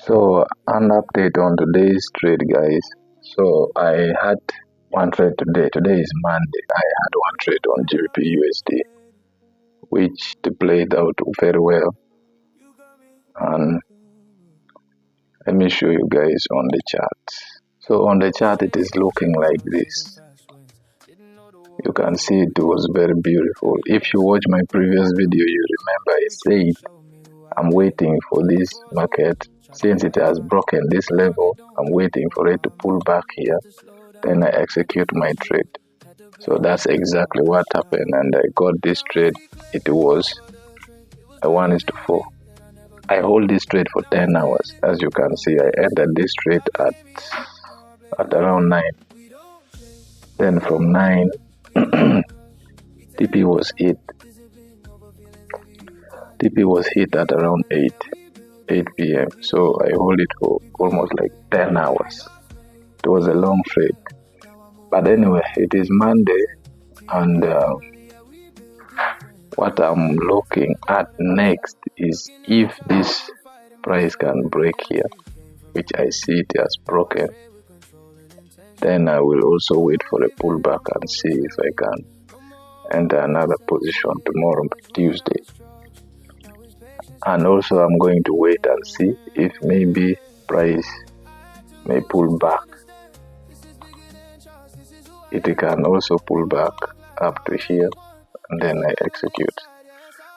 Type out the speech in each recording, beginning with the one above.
So, an update on today's trade, guys. So, I had one trade today. Today is Monday. I had one trade on GBP USD, which played out very well. And let me show you guys on the chart. So, on the chart, it is looking like this. You can see it was very beautiful. If you watch my previous video, you remember I said I'm waiting for this market. Since it has broken this level, I'm waiting for it to pull back here. Then I execute my trade. So that's exactly what happened, and I got this trade. It was a 1:4. I hold this trade for 10 hours. As you can see, I entered this trade at around 9. Then from 9, TP was hit. TP was hit at around 8 p.m. So I hold it for almost like 10 hours. It was a long trade. But anyway, it is Monday, and what I'm looking at next is if this price can break here, which I see it has broken. Then I will also wait for a pullback and see if I can enter another position tomorrow, Tuesday. And also I'm going to wait and see if maybe price may pull back. It can also pull back up to here, and then I execute.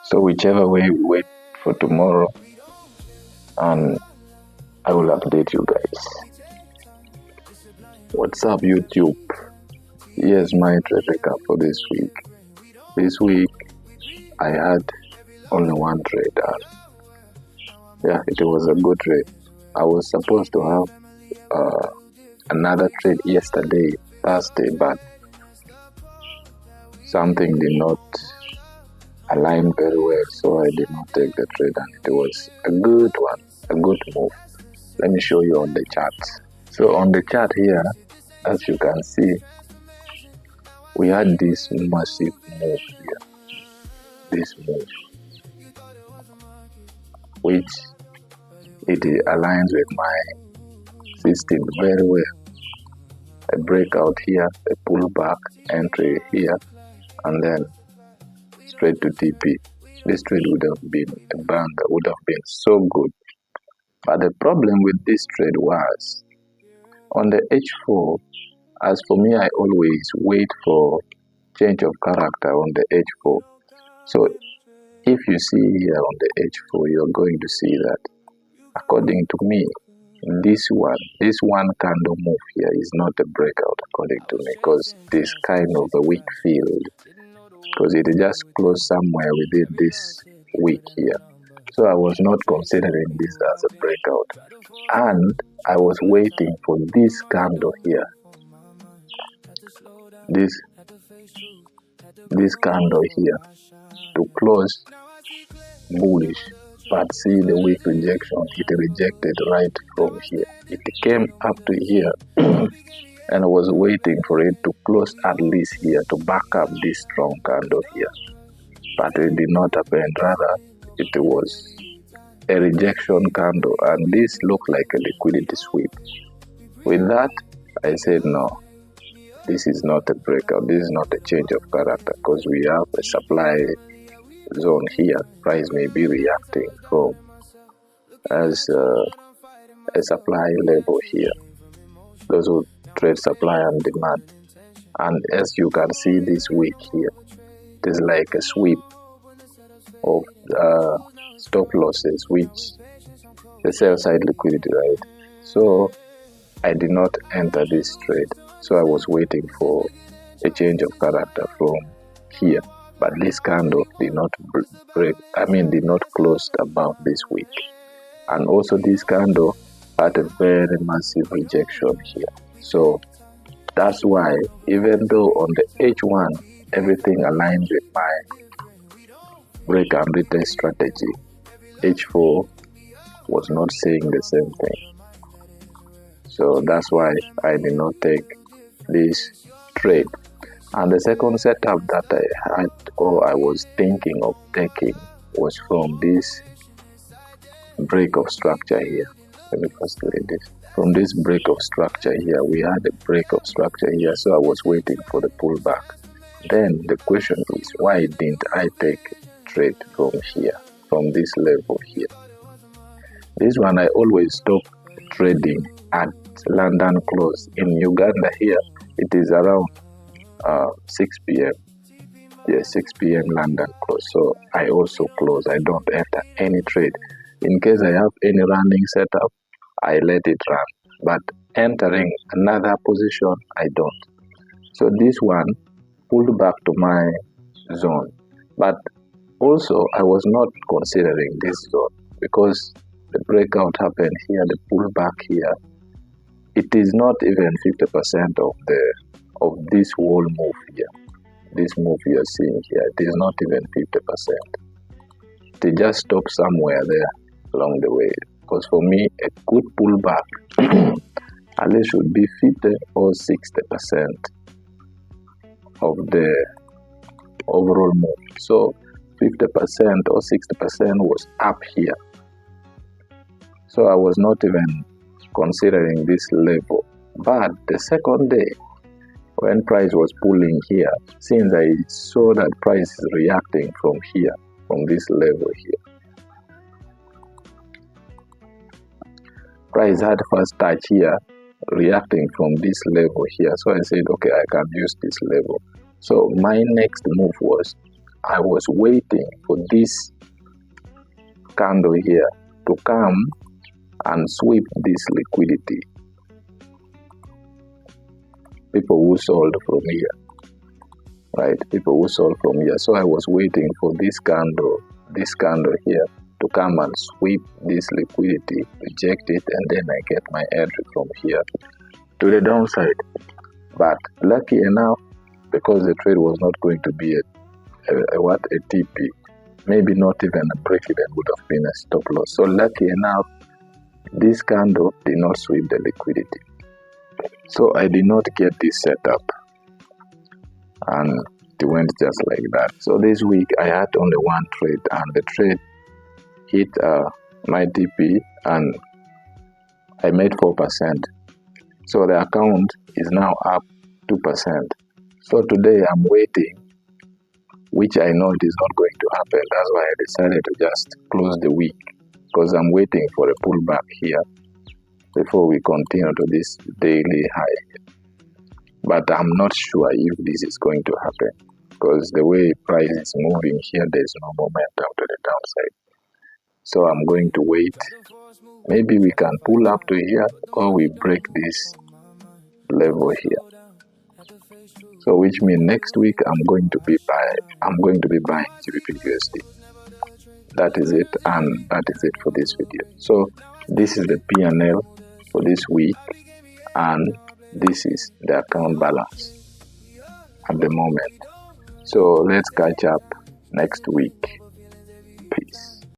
So whichever way, we wait for tomorrow, and I will update you guys. What's up, YouTube? Here's my trade recap for this week. This week I had only one trade, and yeah, it was a good trade. I was supposed to have another trade yesterday, Thursday, but something did not align very well, so I did not take the trade, and it was a good one, a good move. Let me show you on the chart. So on the chart here, as you can see, we had this massive move here, this move, which it aligns with my system very well. A breakout here, a pullback, entry here, and then straight to TP. This trade would have been a banger, would have been so good. But the problem with this trade was on the H4. As for me, I always wait for change of character on the H4. So if you see here on the H4, you're going to see that according to me, this one candle move here is not a breakout according to me, because this kind of a weak field, because it just closed somewhere within this week here. So I was not considering this as a breakout, and I was waiting for this candle here, this candle here to close bullish. But see the weak rejection, it rejected right from here. It came up to here and I was waiting for it to close at least here to back up this strong candle here. But it did not happen. Rather, it was a rejection candle, and this looked like a liquidity sweep. With that, I said no, this is not a breakout, this is not a change of character, because we have a supply zone here. Price may be reacting from as a supply level here. Those who trade supply and demand, and as you can see this week here, it is like a sweep of stop losses, which the sell side liquidity, right? So I did not enter this trade, so I was waiting for a change of character from here. But this candle did not did not close above this week. And also this candle had a very massive rejection here. So that's why, even though on the H1, everything aligns with my break and retest strategy, H4 was not saying the same thing. So that's why I did not take this trade. And the second setup that I had, or I was thinking of taking, was from this break of structure here. Let me first read this. From this break of structure here, we had a break of structure here, so I was waiting for the pullback. Then the question is, why didn't I take trade from here, from this level here? This one I always stop trading at London close. In Uganda here, it is around 6 p.m. Yeah, 6 p.m. London close. So I also close. I don't enter any trade. In case I have any running setup, I let it run. But entering another position, I don't. So this one pulled back to my zone. But also, I was not considering this zone because the breakout happened here, the pullback here. It is not even 50% of this whole move here. This move you are seeing here, it is not even 50%. They just stop somewhere there along the way. Because for me, a good pullback at least should be 50 or 60% of the overall move. So 50% or 60% was up here. So I was not even considering this level. But the second day, when price was pulling here, since I saw that price is reacting from here, from this level here. Price had first touch here, reacting from this level here. So I said, okay, I can use this level. So my next move was, I was waiting for this candle here to come and sweep this liquidity. People who sold from here, right? People who sold from here. So I was waiting for this candle here to come and sweep this liquidity, reject it, and then I get my entry from here to the downside. But lucky enough, because the trade was not going to be a TP, maybe not even a break-even would have been a stop loss. So lucky enough, this candle did not sweep the liquidity. So I did not get this setup, and it went just like that. So this week I had only one trade, and the trade hit my TP, and I made 4%. So the account is now up 2%. So today I'm waiting, which I know it is not going to happen. That's why I decided to just close the week, because I'm waiting for a pullback here before we continue to this daily high. But I'm not sure if this is going to happen, because the way price is moving here, there's no momentum to the downside. So I'm going to wait. Maybe we can pull up to here, or we break this level here. So which means next week I'm going to be buying GBP USD. That is it, and that is it for this video. So this is the P&L for this week, and this is the account balance at the moment. So let's catch up next week. Peace.